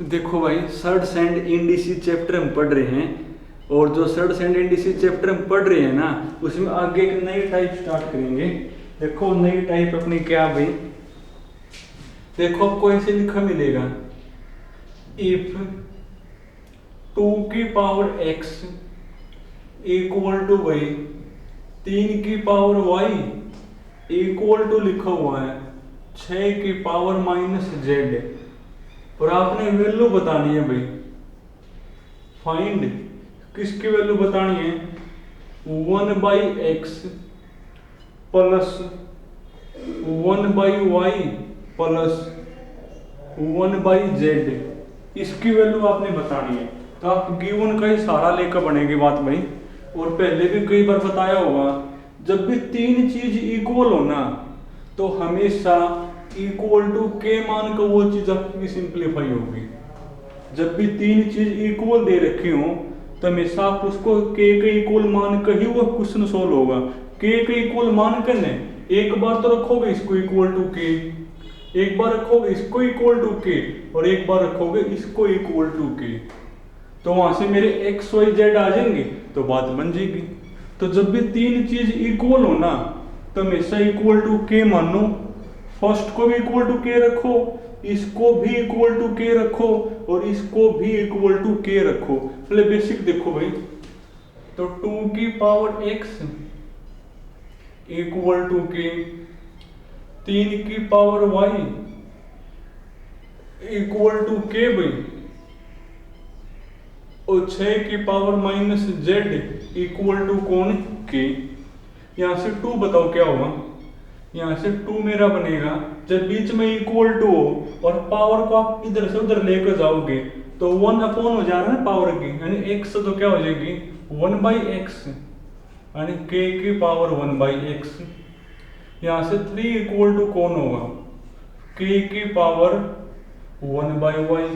देखो भाई, surds and indices chapter हम पढ़ रहे हैं। और जो सर्ड्स एंड इंडिसेस चैप्टर हम पढ़ रहे हैं ना, उसमें आगे एक नई टाइप स्टार्ट करेंगे। देखो नई टाइप अपनी क्या भाई, देखो आपको ऐसे लिखा मिलेगा, इफ 2 की power x equal to y, 3 की पावर y इक्वल टू लिखा हुआ है 6 की पावर माइनस z। और आपने वैल्यू बतानी है भाई, फाइंड किसकी वैल्यू बतानी है, 1/x plus 1/y plus 1/z, इसकी वैल्यू आपने बतानी है। तो आप गिवन का ही सहारा लेकर बनेगी बात भाई। और पहले भी कई बार बताया होगा, जब भी तीन चीज इक्वल हो ना, तो हमेशा इक्वल टू के मान का वो चीज आपकी सिंप्लीफाई होगी। जब भी तीन चीज इक्वल दे रखी हो, तो हमेशा आप उसको के इक्वल मान का ही वो क्वेश्चन सोल्व होगा। के इक्वल मान करने, एक बार तो रखोगे इसको इक्वल टू के, एक बार रखोगे इसको इक्वल टू के, और एक बार रखोगे इसको इक्वल टू के, तो वहां से मेरे एक्स वाई जेड आ जाएंगे, तो बात बन जाएगी। तो जब भी तीन चीज इक्वल हो ना, तो हमेशा इक्वल टू के मानो। फर्स्ट को भी इक्वल टू के रखो, इसको भी इक्वल टू के रखो, और इसको भी इक्वल टू के रखो। पहले बेसिक देखो भाई, तो 2 की पावर x इक्वल टू के, 3 की पावर y इक्वल टू के भाई, और 6 की power minus z equal to कौन के। यहां से 2 बताओ क्या होगा, यहां से 2 मेरा बनेगा, जब बीच में इक्वल टू हो और पावर को आप इधर से उधर लेकर जाओगे, तो 1 अपॉन हो जा रहा है पावर की, यानी x तो क्या हो जाएगी 1/x, यानी k की पावर 1/x। यहां से 3 इक्वल टू कौन होगा, k की पावर 1/y।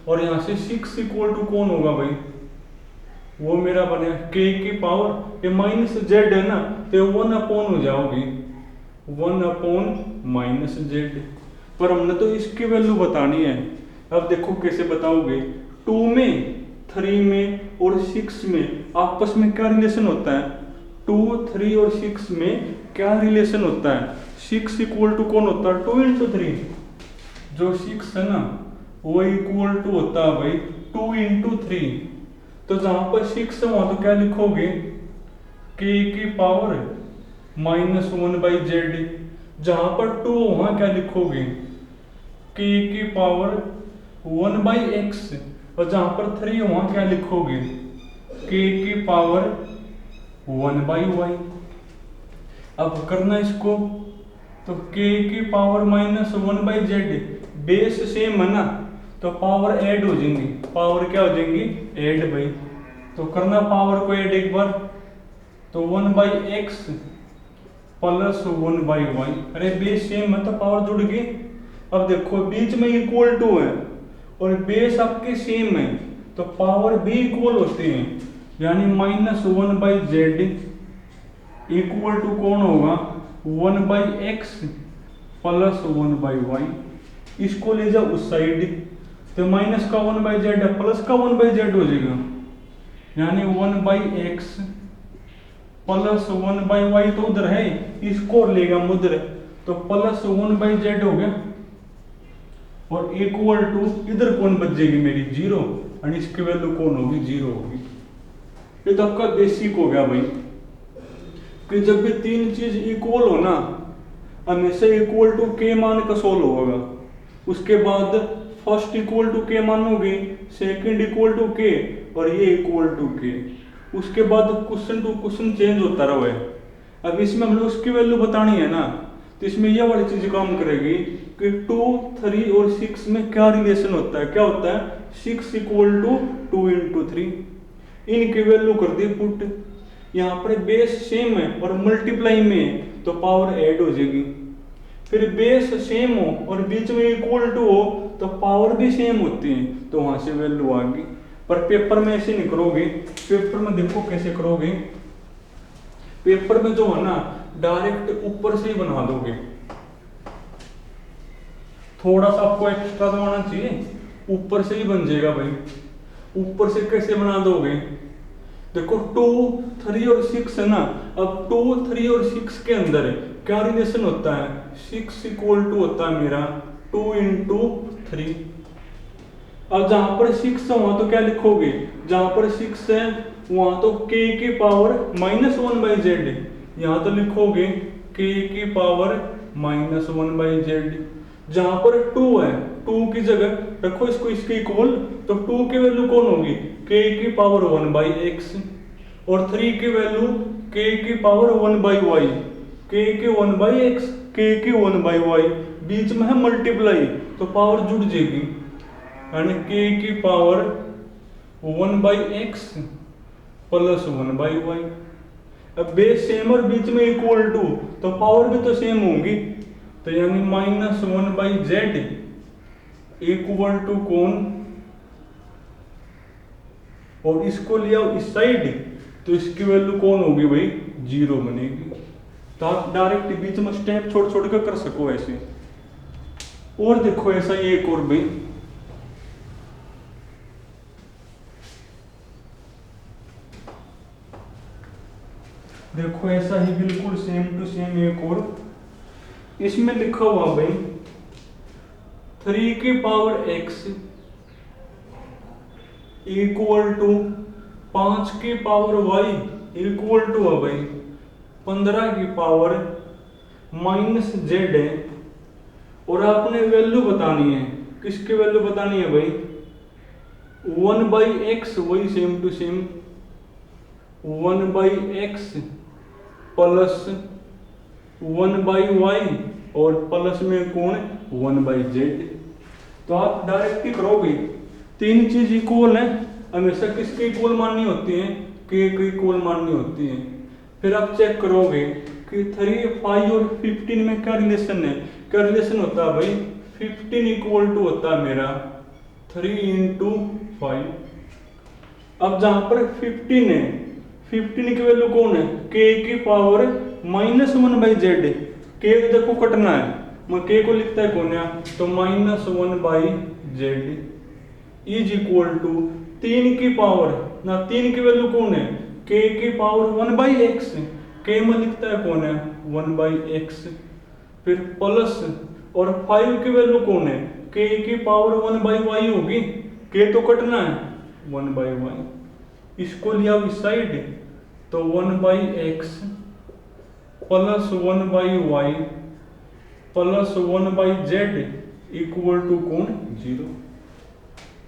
और यहां से 6 इक्वल टू कौन होगा भाई, वो मेरा बने k की पावर, ये माइनस जेड है ना, तो 1 अपॉन हो जाओगी 1 अपॉन माइनस जेड। पर हमने तो इसकी वैल्यू बतानी है। अब देखो कैसे बताओगे, 2 में, 3 में और 6 में आपस में क्या रिलेशन होता है, 2, 3 और 6 में क्या रिलेशन होता है, 6 इक्वल टू कौन होता है 2 इंटू 3, जो 6 है ना वो इक्वल टू होता है भाई 2 इंटू 3। तो जहां पर 6 है वहां तो क्या लिखोगे, k की पावर माइनस 1/z। जहां पर 2 वहां क्या लिखोगे, k की पावर 1/x। और जहां पर 3 वहां क्या लिखोगे, k की पावर 1/y। अब करना इसको, तो k की power minus 1/z, base same है ना, तो पावर ऐड हो जाएंगी, पावर क्या हो जाएंगी ऐड भाई। तो करना पावर को ऐड एक बार, तो 1/x प्लस 1/y, अरे बेस सेम है तो पावर जुड़ गई। अब देखो बीच में इक्वल टू है और बेस आपके सेम है, तो पावर भी इक्वल होते हैं, यानी माइनस 1/z इक्वल टू कौन होगा 1/x प्लस 1/y। इसको ले जाओ उस साइड, तो माइनस का 1/z प्लस का 1/z हो जाएगा, यानी 1/x प्लस 1/y तो उधर है, इसको लेगा उधर, तो प्लस 1/z हो गया, और इक्वल टू इधर कौन बच जाएगी मेरी 0, और इसकी वैल्यू कौन होगी 0 होगी। ये तो आपका बेसिक हो गया भाई, कि जब भी तीन चीज इक्वल हो ना, हमेशा इक्वल टू के मान का सोल्व होगा। उसके बाद फर्स्ट इक्वल टू के मानोगे, सेकंड इक्वल टू के, और ये इक्वल टू के। उसके बाद क्वेश्चन टू क्वेश्चन चेंज होता रहे। अब इसमें हम लोग उसकी वैल्यू बतानी है ना, तो इसमें यह वाली चीज काम करेगी कि 2, 3 और 6 में क्या रिलेशन होता है, क्या होता है 6 इक्वल टू 2 इंटू 3, इनकी वैल्यू कर दी पुट। यहाँ पर बेस सेम है और मल्टीप्लाई में है, तो पावर ऐड हो जाएगी। फिर बेस सेम हो और बीच में इक्वल टू हो, तो पावर भी सेम होती है, तो वहां से वैल्यू आ गई। पर पेपर में ऐसे नहीं करोगे, पेपर में देखो कैसे करोगे, पेपर में जो है ना डायरेक्ट ऊपर से ही बना दोगे। थोड़ा सा आपको एक्स्ट्रा तो आना चाहिए, ऊपर से ही बन जाएगा भाई। ऊपर से कैसे बना दोगे, देखो 2, 3 और 6 है ना। अब 2, 3 और 6 के अंदर क्या रिलेशन होता है, 6 इक्वल टू होता है मेरा 2 इंटू 3। अब जहां पर 6 है वहां तो क्या लिखोगे, जहां पर 6 है वहां तो k की पावर -1/z, यहां तो लिखोगे k की पावर -1/z। जहां पर 2 है 2 की जगह रखो इसको इसके इक्वल, तो 2 की वैल्यू कौन होगी, k की पावर 1/x, और 3 की वैल्यू k की पावर 1/y, k की 1/x, k की 1/y, बीच में है मल्टीप्लाई तो पावर जुड़ जाएगी, यानी k की पावर 1/x प्लस 1/y। अब बेस सेम और बीच में इक्वल टू तो पावर भी तो सेम होंगी, तो यानी -1/z इक्वल टू कौन, और इसको लिया इस साइड तो इसकी वैल्यू कौन होगी भाई, 0 बनेगी। तो आप डायरेक्ट बीच में स्टेप छोड़ छोड़ कर कर सको ऐसे। और देखो ऐसा ही एक और भाई, देखो ऐसा ही बिल्कुल सेम टू सेम एक और, इसमें लिखा हुआ भाई 3 की पावर x इक्वल टू 5 की पावर y इक्वल टू है भाई 15 की पावर -z है। और आपने वैल्यू बतानी है, किसकी वैल्यू बतानी है भाई, 1/x, वही same to same 1/x plus 1/y और प्लस में कौन 1/z। तो आप डायरेक्ट ही करोगे, तीन चीज इक्वल है, हमेशा किसके इक्वल माननी होती है, k की इक्वल माननी होती है। फिर आप चेक करोगे कि 3, 5 और 15 में क्या रिलेशन है, क्या रिलेशन होता है भाई, 15 इक्वल टू होता है मेरा 3 इंटू 5। अब जहां पर 15 है, 15 की वैल्यू कौन है, k की पावर -1/z, k देखो कटना है, मैं k को लिखता है कौन है, तो -1/z इज इक्वल टू 3 की पावर ना, 3 की वैल्यू कौन है, k की पावर 1/x, k में लिखता है कौन है 1/x, फिर प्लस, और 5 की वैल्यू कौन है, k की पावर 1/y होगी, k तो कटना है 1/y, इसको लिया इस साइड तो 1/x plus 1/y plus 1/z equal to कौन 0।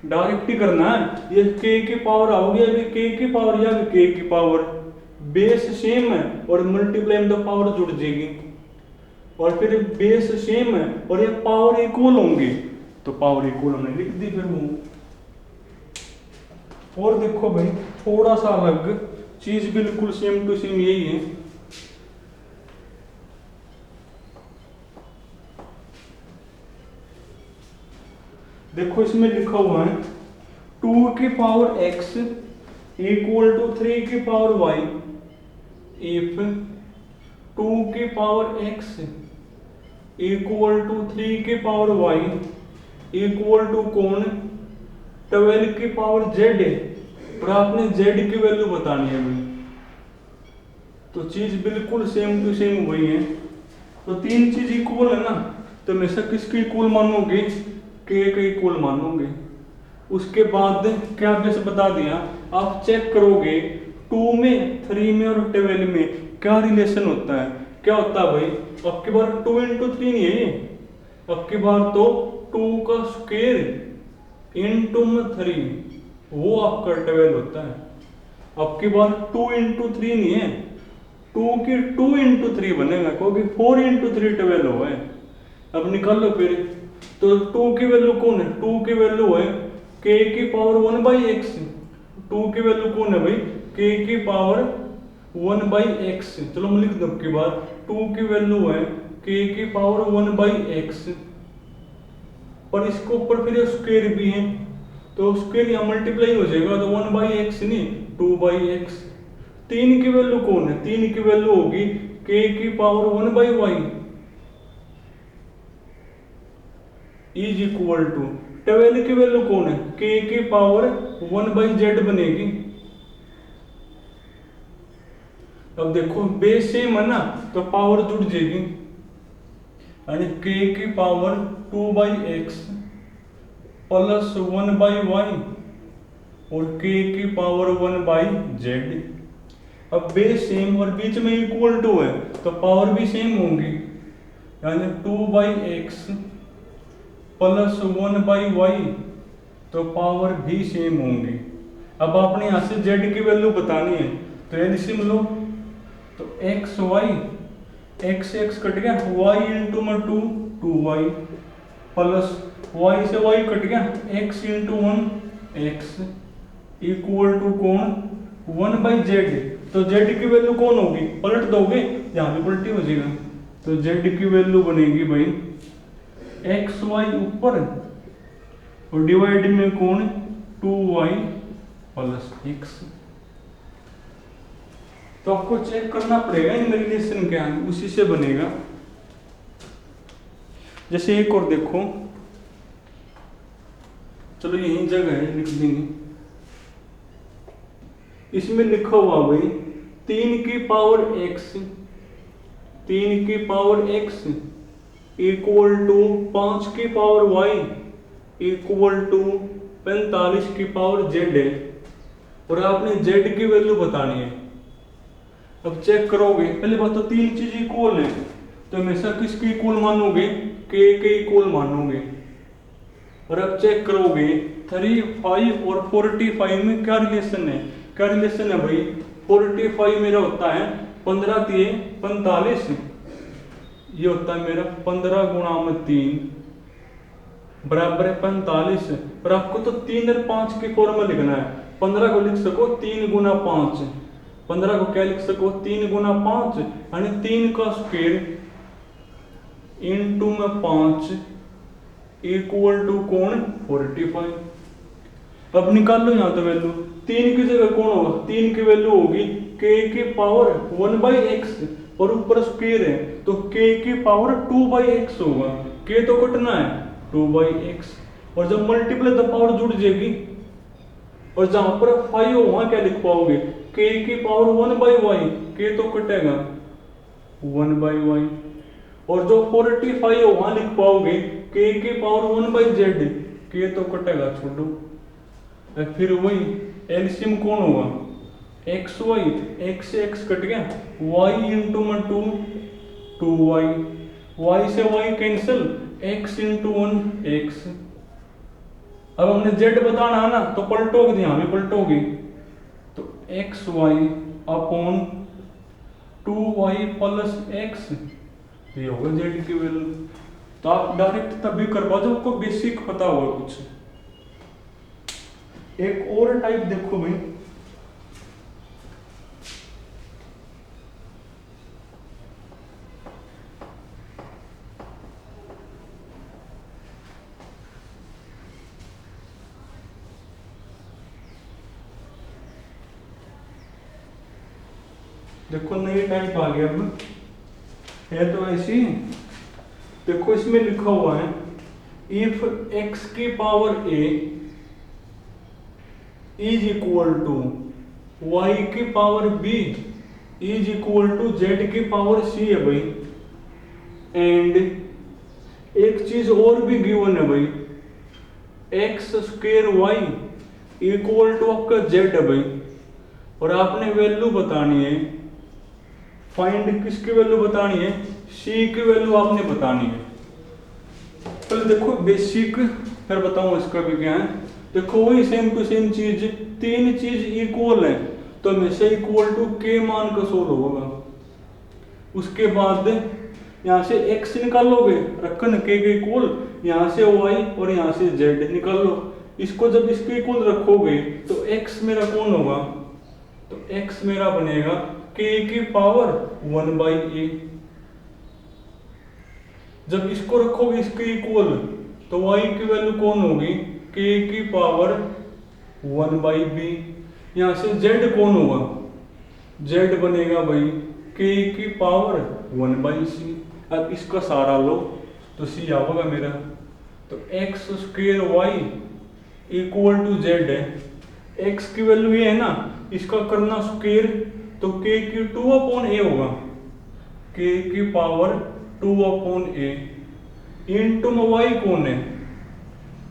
डायरेक्ट ही करना है, ये k की पावर आओगे, अभी k की पावर या k की पावर, बेस सेम है और मल्टीप्लाई में तो पावर जुड़ जाएगी, और फिर बेस सेम है और ये पावर इक्वल होंगे तो पावर इक्वल हमने लिख दी फिर वो। और देखो भाई थोड़ा सा अलग चीज, बिल्कुल सेम टू सेम यही है, देखो इसमें लिखा हुआ है 2 की पावर x इक्वल टू 3 की पावर y इफ 2 की पावर x इक्वल टू 3 की पावर y इक्वल टू कौन 12 की पावर z है, और आपने z की वैल्यू बतानी है भाई। तो चीज बिल्कुल सेम टू सेम वही है, तो तीन चीज इक्वल है ना, तो हमेशा किसकी इक्वल मानोगे, k का इक्वल मानोगे। उसके बाद क्या बेस बता दिया, आप चेक करोगे 2 में 3 में और 12 में क्या रिलेशन होता है, क्या होता है भाई, अब की बार 2 इंटू 3 नहीं है, अब की बार तो 2 का स्क्वायर इंटू 3 वो आपका 12 होता है। अब की बार 2 इंटू 3 नहीं है, 2 की 2 इंटू 3 बनेगा, क्योंकि 4 इंटू 3 12 हुआ है। अब निकाल लो फिर, तो 2 की वैल्यू कौन है, 2 की वैल्यू है k की पावर 1/x, 2 की वैल्यू कौन है भाई, k की पावर 1/x, चलो मैं लिख दूं की बार, 2 की वैल्यू है k की पावर 1/x, पर इसके ऊपर फिर स्क्वायर भी है तो स्क्वायर यहाँ मल्टीप्लाई हो जाएगा, तो 1/x नहीं 2/x। 3 की वैल्यू कौन है, 3 की वैल्यू होगी k की power 1/y is equal to 12 की वैल्यू कौन है, k की पावर 1/z बनेगी। अब देखो बेस सेम है ना, तो पावर जुड़ जाएगी, यानी k की पावर 2/x प्लस 1/y और k की पावर 1/z। अब बेस सेम और बीच में इक्वल टू है तो पावर भी सेम होंगी, यानी 2/x प्लस 1/y, तो पावर भी सेम होंगी। अब आपने यहाँ से z की वैल्यू बतानी है, तो एलसीएम लो, तो x y, x x cut गया, y इंटू में 2 2y प्लस y से y कट गया, x into 1 x equal to कौन 1/z। तो z की वैल्यू कौन होगी, पलट दोगे, यहाँ भी पलटी हो जाएगा, तो z की वैल्यू बनेगी भाई एक्स वाई ऊपर और डिवाइड में कौन 2y प्लस x। तो आपको चेक करना पड़ेगा इन रिलेशन क्या है, उसी से बनेगा। जैसे एक और देखो, चलो यही जगह है लिख देंगे, इसमें लिखा हुआ भाई 3 की पावर x, 3 की पावर x इक्वल टू 5 की पावर y इक्वल टू 45 की पावर z है, और आपने z की वैल्यू बतानी है। अब चेक करोगे, पहले बात तो तीन चीज इक्वल है, तो हमेशा किसके इक्वल मानोगे, k के इक्वल मानोगे। और अब चेक करोगे 3, 5 और 45 में क्या रिलेशन है, क्या रिलेशन है भाई, 45 मेरा होता है 15 3 45, ये होता है मेरा 15 गुणा में 3 बराबर है 45। पर आपको तो 3 और 5 के फॉर्म में लिखना है, 15 को लिख सको 3 गुना 5, 15 को क्या लिख सको 3 गुना 5, यानी 3 का स्क्वायर इंटू में 5 इक्वल टू कौन 45। अब निकाल लो यहाँ तो वैल्यू, 3 की जगह कौन होगा, 3 की वैल्यू होगी k की पावर 1/x और ऊपर स्क्वायर है, तो k की पावर 2/x होगा, k तो कटना है 2/x, और जब मल्टीप्लाई तो पावर जुड़ जाएगी, और जहां पर 5 हो वहां क्या लिख पाओगे, k की पावर 1/y, k तो कटेगा 1/y, और जो 45 हो वहां लिख पाओगे k की पावर 1/z, k तो कटेगा छोड़ो। फिर वही एलसीएम कौन होगा, एक्स वाई, एक्स से एक्स कट गया, y इंटू में 2 2y, y से y cancel, x into 1 x। अब हमने z बताना है ना, तो पलटोगे, यहां भी पलटोगे, तो x y upon 2y plus x, ये होगा z की वैल्यू। तो आप डायरेक्ट तभी कर पाओ जब आपको बेसिक पता होगा कुछ। एक और टाइप देखो भाई, देखो नई टाइप आ गया, अब है तो ऐसी, देखो इसमें लिखा हुआ है इफ x की power a is equal to y की power b is equal to z की पावर c है भाई। एंड एक चीज और भी गिवन है भाई, x square y equal to आपका z है भाई, और आपने वैल्यू बतानी है, फाइंड किसकी वैल्यू बतानी है, c की वैल्यू आपने बतानी है। पहले देखो बेसिक, फिर बताऊं इसका भी क्या है। देखो वही सेम टू सेम चीज, तीन चीज इक्वल है तो हमेशा इक्वल टू के मान का सोल्व होगा। उसके बाद यहाँ से x निकालोगे, रखन के इक्वल, यहाँ से y और यहाँ से z निकाल लो। इसको जब इसके इक्वल रखोगे तो x मेरा कौन होगा, तो x मेरा बनेगा k की पावर 1/a। जब इसको रखोगे इसके इक्वल तो y की वैल्यू कौन होगी, k की पावर 1/b। यहाँ से z कौन होगा, z बनेगा भाई k की पावर 1/c। अब इसका सारा लो तो c आएगा मेरा, तो x square y equal to z है। एक्स की वैल्यू ये है ना, इसका करना स्क्वेयर, तो के की 2/a होगा, के की पावर 2/a इंटू में वाई कौन है,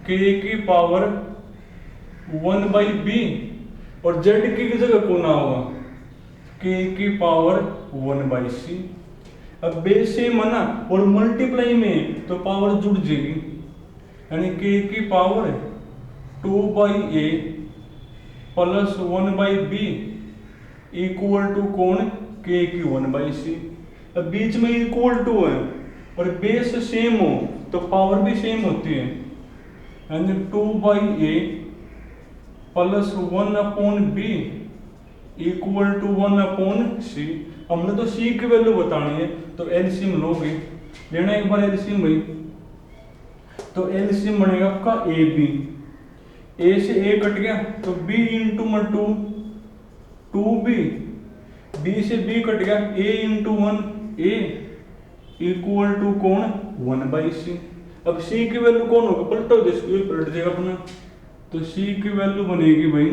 के की पावर 1/b, और जेड की जगह कौन होगा, के की पावर 1/c। अब बेस सेम है ना, और मल्टीप्लाई में तो पावर जुड़ जाएगी, यानी के की power 2/a plus 1/b equal to कौन, के की 1/c। अब बीच में इक्वल टू है और बेस सेम हो तो पावर भी सेम होती है, यानी 2/a plus 1/b equal to 1/c। हमने तो c की वैल्यू बतानी है, तो एलसीएम लोगे, लेना एक बार एलसीएम भाई, तो एलसीएम बनेगा आपका ए बी, ए से ए कट गया तो b इंटू में 2b, b से b कट गया a into 1a equal to कौन 1/c। अब c की वैल्यू कौन होगा, पलटो इसको, पलट देगा अपना, तो c की वैल्यू बनेगी भाई,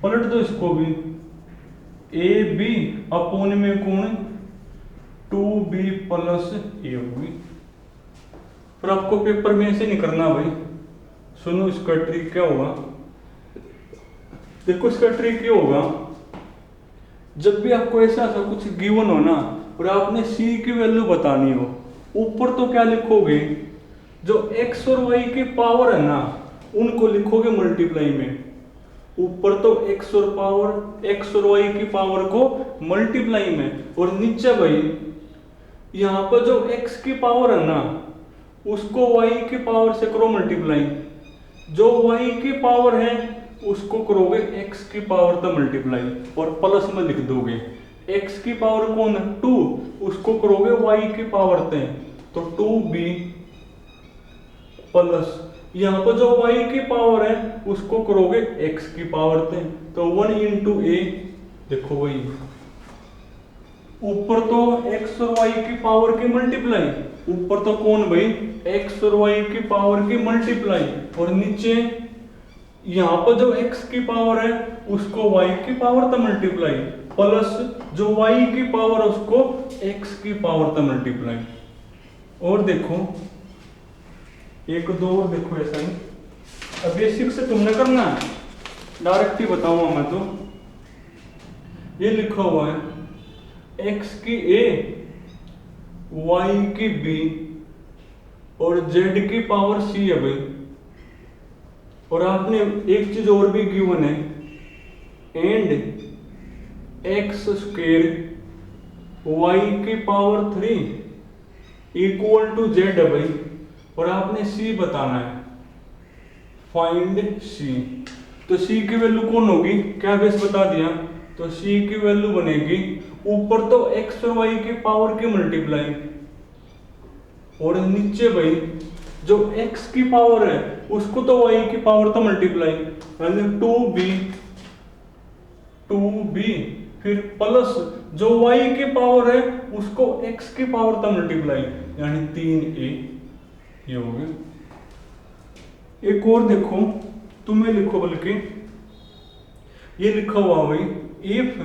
पलट दो इसको भी, ए बी अपोन में कौन 2b प्लस a होगी। पर आपको पेपर में ऐसे नहीं करना भाई, सुनो इसका ट्रिक क्या होगा, देखो इसका ट्रिक ये होगा, जब भी आपको ऐसा कुछ गिवन हो ना और आपने c की वैल्यू बतानी हो, ऊपर तो क्या लिखोगे, जो x और y की पावर है ना उनको लिखोगे मल्टीप्लाई में, ऊपर तो x और y की पावर को मल्टीप्लाई में, और नीचे भाई यहाँ पर जो x की पावर है ना उसको y की पावर से करो मल्टीप्लाई, जो y की पावर है उसको करोगे x की पावर से मल्टीप्लाई और प्लस में लिख दोगे, x की पावर कौन है 2, उसको करोगे y की पावर से, तो 2b प्लस यहाँ पर जो y की पावर है उसको करोगे x की पावर से, तो 1 इंटू a, देखो वही ऊपर तो x और y की पावर की मल्टीप्लाई, ऊपर तो कौन भाई x और y की पावर की मल्टीप्लाई, और नीचे यहाँ पर जो x की पावर है उसको y की पावर से मल्टीप्लाई, प्लस जो y की पावर है उसको x की पावर से मल्टीप्लाई। और देखो एक दो और देखो ऐसा ही, अब बेसिक से तुमने करना है, डायरेक्ट ही बताऊंगा मैं, तो ये लिखा हुआ है x की a y की b और z की पावर c है भाई, और आपने एक चीज और भी गिवन है, एंड x स्क्वेयर y की पावर 3 इक्वल टू z है भाई, और आपने c बताना है, फाइंड c। तो c की वैल्यू कौन होगी, क्या बेस बता दिया, तो c की वैल्यू बनेगी, ऊपर तो x और y की पावर की मल्टीप्लाई, और नीचे भाई जो x की पावर है उसको तो y की पावर तो मल्टीप्लाई, यानी 2b फिर प्लस जो y की पावर है उसको x की पावर तो मल्टीप्लाई, यानी 3a, ये हो गया। एक और देखो, तुम्हें लिखो, बल्कि ये लिखा हुआ भाई, इफ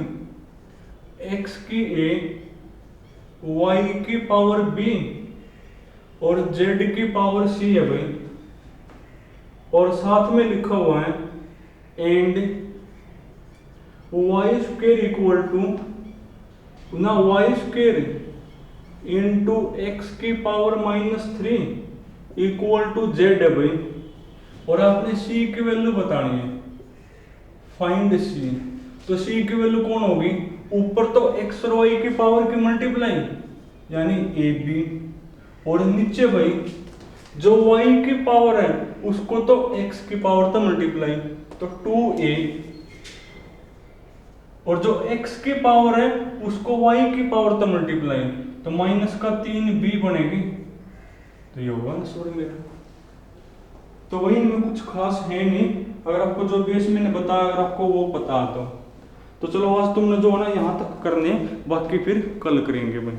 x की a y की पावर b और z की पावर c है भाई, और साथ में लिखा हुआ है and y square equal to ना y स्क्वेयर इंटू x की पावर -3 इक्वल टू z है भाई, और आपने c की वैल्यू बतानी है, फाइंड c। तो c की वैल्यू कौन होगी, ऊपर तो x और y की पावर की मल्टीप्लाई यानी ab, और नीचे भाई जो y की पावर है उसको तो x की पावर से मल्टीप्लाई, तो 2a, और जो x की पावर है उसको y की पावर से मल्टीप्लाई, तो -3b बनेगी, तो ये होगा आंसर मेरा। तो वही में कुछ खास है नहीं, अगर आपको जो बेस मैंने बताया अगर आपको वो पता तो चलो आज तुमने जो है ना यहाँ तक करने, बाकी फिर कल करेंगे भाई।